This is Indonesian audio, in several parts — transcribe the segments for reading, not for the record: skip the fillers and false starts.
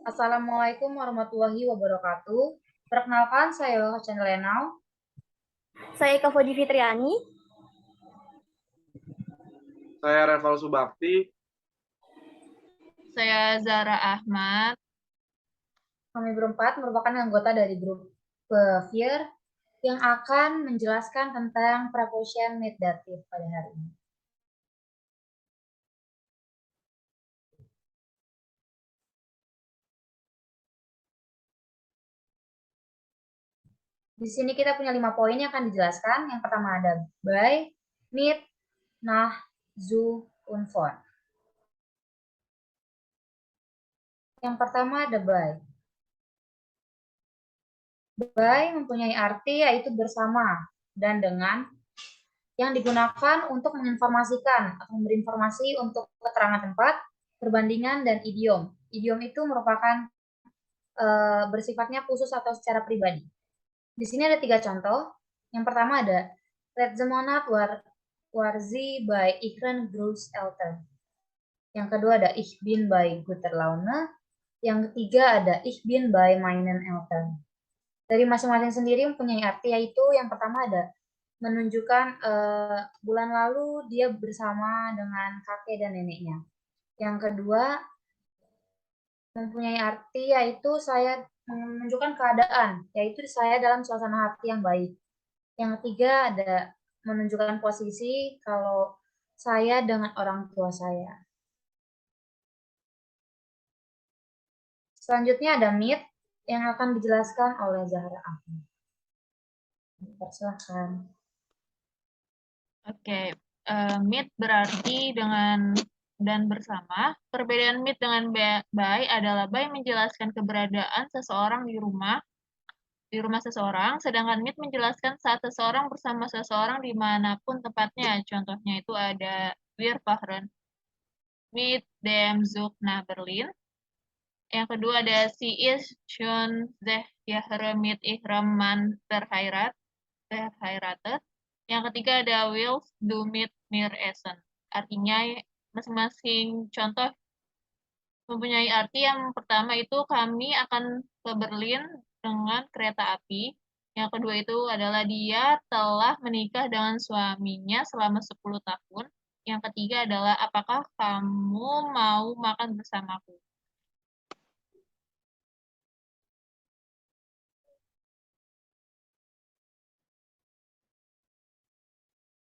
Assalamualaikum warahmatullahi wabarakatuh. Perkenalkan, saya Hochen Lenau. Saya Kavodi Fitriani. Saya Reval Subakti. Saya Zara Ahmad. Kami berempat merupakan anggota dari grup FIR yang akan menjelaskan tentang preposition mid dative pada hari ini. Di sini kita punya 5 poin yang akan dijelaskan. Yang pertama ada by, mit, nach, zu, und von. Yang pertama ada by. By mempunyai arti yaitu bersama dan dengan yang digunakan untuk menginformasikan atau memberi informasi untuk keterangan tempat, perbandingan, dan idiom. Idiom itu merupakan bersifatnya khusus atau secara pribadi. Di sini ada 3 contoh. Yang pertama ada Letzten Monat war sie bei ihren Großeltern. Yang kedua ada Ich bin bei guter Laune. Yang ketiga ada Ich bin bei meinen Eltern. Dari masing-masing sendiri mempunyai arti, yaitu yang pertama ada menunjukkan bulan lalu dia bersama dengan kakek dan neneknya. Yang kedua mempunyai arti yaitu saya menunjukkan keadaan, yaitu saya dalam suasana hati yang baik. Yang ketiga ada menunjukkan posisi kalau saya dengan orang tua saya. Selanjutnya ada meet yang akan dijelaskan oleh Zahra Ahmad. Silakan. Oke, meet berarti dengan dan bersama. Perbedaan meet dengan by adalah by menjelaskan keberadaan seseorang di rumah seseorang, sedangkan meet menjelaskan saat seseorang bersama seseorang dimanapun tempatnya. Contohnya itu ada Wir fahren mit dem Zug nach Berlin. Yang kedua ada sie ist schon 6 Jahre mit ihrem Mann verheiratet. Yang ketiga ada willst du mit mir essen. Artinya masing-masing contoh mempunyai arti. Yang pertama itu kami akan ke Berlin dengan kereta api. Yang kedua itu adalah dia telah menikah dengan suaminya selama 10 tahun. Yang ketiga adalah apakah kamu mau makan bersamaku?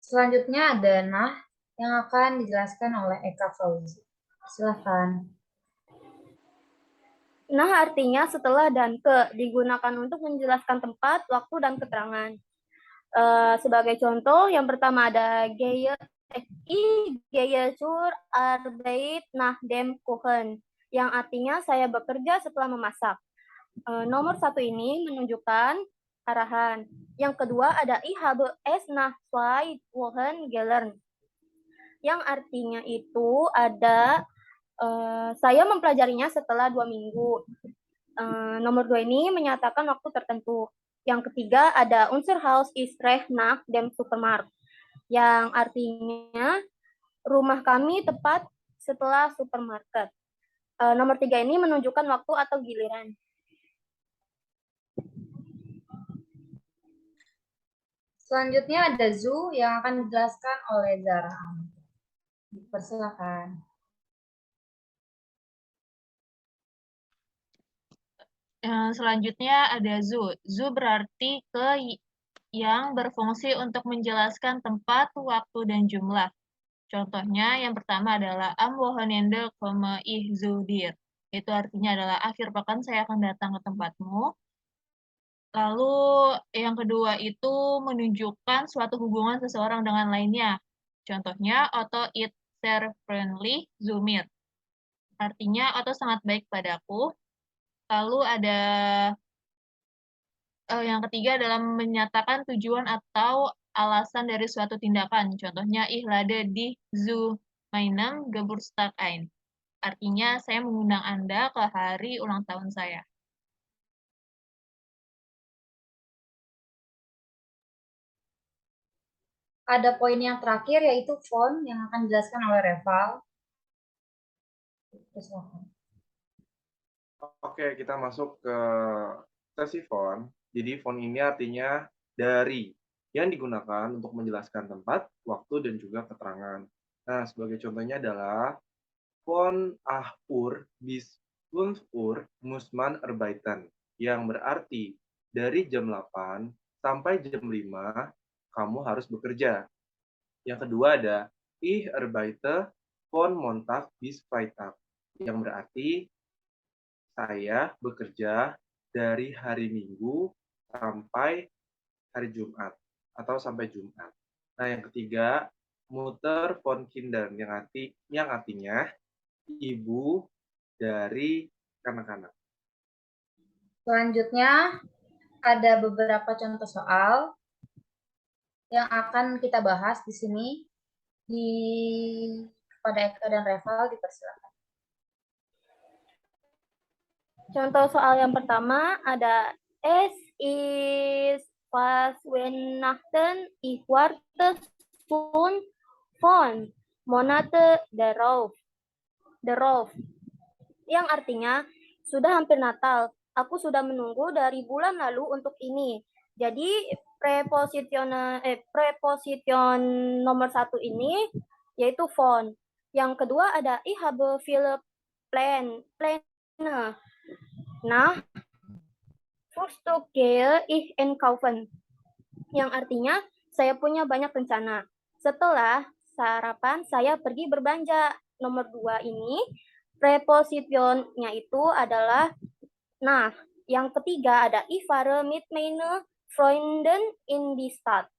Selanjutnya ada nah yang akan dijelaskan oleh Eka Fauzi. Silakan. Nah, artinya setelah dan ke digunakan untuk menjelaskan tempat, waktu, dan keterangan. Sebagai contoh, yang pertama ada gehe zur Arbeit nach dem Kochen, yang artinya saya bekerja setelah memasak. Nomor 1 ini menunjukkan arahan. Yang kedua ada ich habe es nach 2 Wochen gelernt, yang artinya itu ada saya mempelajarinya setelah 2 minggu. Nomor 2 ini menyatakan waktu tertentu. Yang ketiga ada unser Haus ist recht nach dem Supermarkt, yang artinya rumah kami tepat setelah supermarket. Nomor 3 ini menunjukkan waktu atau giliran. Selanjutnya ada zu yang akan dijelaskan oleh Zara Ahmad. Persilakan. Selanjutnya ada zu. Zu berarti ke yang berfungsi untuk menjelaskan tempat, waktu, dan jumlah. Contohnya yang pertama adalah am Wochenende komme ich zu dir. Itu artinya adalah akhir pekan saya akan datang ke tempatmu. Lalu yang kedua itu menunjukkan suatu hubungan seseorang dengan lainnya. Contohnya Otto is sehr friendly zu mir. Artinya Otto sangat baik padaku. Lalu ada yang ketiga adalah menyatakan tujuan atau alasan dari suatu tindakan. Contohnya ich lade dich zu meinem Geburtstag ein. Artinya saya mengundang Anda ke hari ulang tahun saya. Ada poin yang terakhir yaitu von yang akan dijelaskan oleh Reval. Oke, kita masuk ke sesi phone. Jadi phone ini artinya dari, yang digunakan untuk menjelaskan tempat, waktu, dan juga keterangan. Nah, sebagai contohnya adalah von Ahur bis 5 Uhr muss man arbeiten, yang berarti dari jam 8 sampai jam 5 kamu harus bekerja. Yang kedua ada Ich arbeite von Montag bis Freitag, yang berarti saya bekerja dari hari Minggu sampai hari Jumat atau sampai Jumat. Nah, yang ketiga, Mutter von Kindern, yang artinya ibu dari anak-anak. Selanjutnya, ada beberapa contoh soal yang akan kita bahas di sini. Kepada Eka dan Reval dipersilakan. Contoh soal yang pertama ada Es ist fast Weihnachten, ich warte schon von Monate darauf. Yang artinya, sudah hampir Natal, aku sudah menunggu dari bulan lalu untuk ini. Jadi preposition nomor 1 ini yaitu von. Yang kedua ada ich habe viele Pläne. Nah, Frühstück gehe ich einkaufen. Yang artinya saya punya banyak rencana. Setelah sarapan saya pergi berbelanja. Nomor 2 ini prepositionnya itu adalah nah. Yang ketiga ada ich fahre mit meinen Freunden in die Stadt.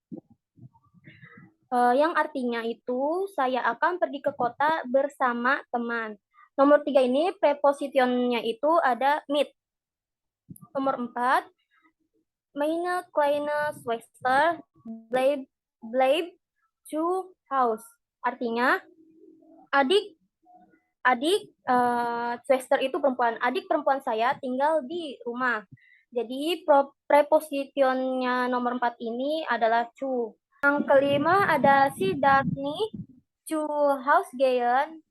Yang artinya itu saya akan pergi ke kota bersama teman. Nomor 3 ini prepositionnya itu ada mit. Nomor 4, meine kleine Schwester bleibt zu Haus. Artinya adik Schwester itu perempuan. Adik perempuan saya tinggal di rumah. Jadi prepositionnya nomor 4 ini adalah zu. Yang kelima ada si Daphne zu Haus gehen,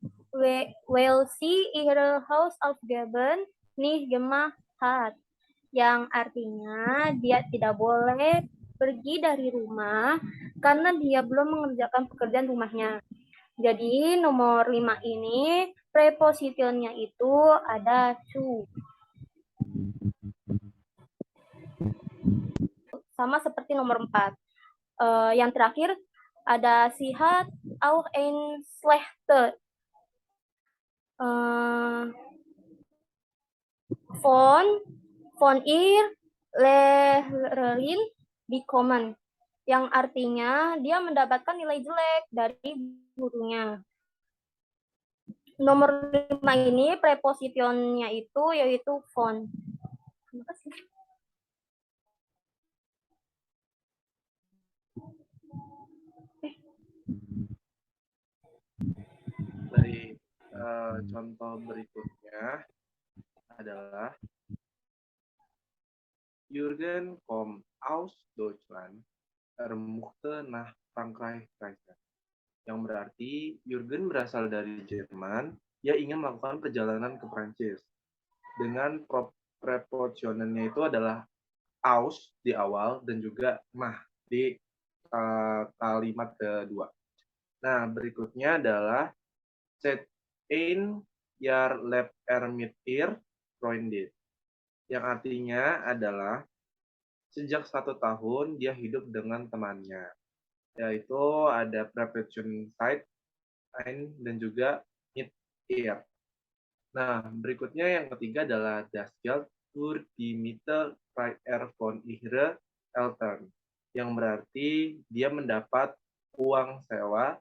weil sie ihre Hausaufgaben nicht gemacht hat. Yang artinya dia tidak boleh pergi dari rumah karena dia belum mengerjakan pekerjaan rumahnya. Jadi nomor 5 ini prepositionnya itu ada zu. Sama seperti nomor 4. Yang terakhir ada sie hat auch ein schlechte von ihr Lehrerin bekommen. Yang artinya dia mendapatkan nilai jelek dari gurunya. Nomor 5 ini prepositionnya itu yaitu von. Terima kasih. Baik, contoh berikutnya adalah Jürgen kommt aus Deutschland, möchte nach Frankreich reisen. Yang berarti Jürgen berasal dari Jerman, ia ingin melakukan perjalanan ke Prancis. Dengan prepositionnya itu adalah aus di awal dan juga mah di kalimat kedua. Nah, berikutnya adalah Seit ein Jahr lebt mit ihr Freundin, yang artinya adalah sejak 1 tahun dia hidup dengan temannya, yaitu ada preposition seit, ein, dan juga mit ihr. Nah, berikutnya yang ketiga adalah das Geld für die Miete von ihre Eltern, yang berarti dia mendapat uang sewa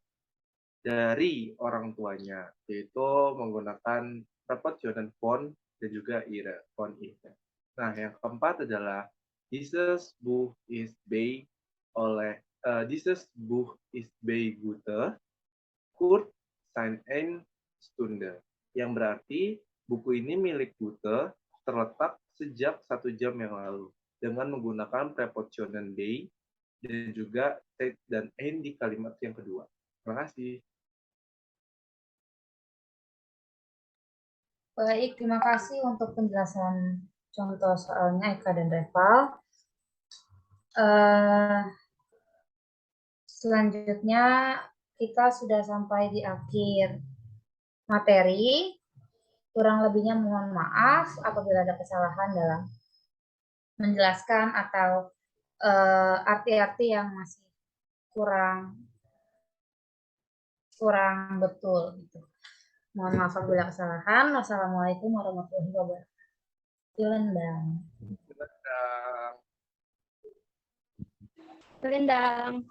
dari orang tuanya, yaitu menggunakan preposition von dan juga ihre, von ihre. Nah, yang keempat adalah dieses Buch ist bei Goethe kurz eine Stunde, yang berarti buku ini milik Goethe terletak sejak 1 jam yang lalu, dengan menggunakan preposition bei dan juga seit dan ein di kalimat yang kedua. Terima kasih. Baik, terima kasih untuk penjelasan contoh soalnya Eka dan Reval. Selanjutnya kita sudah sampai di akhir materi. Kurang lebihnya mohon maaf apabila ada kesalahan dalam menjelaskan atau arti-arti yang masih kurang betul gitu. Mohon maaf apabila kesalahan. Wassalamualaikum warahmatullahi wabarakatuh. Vielen Dank. Vielen Dank.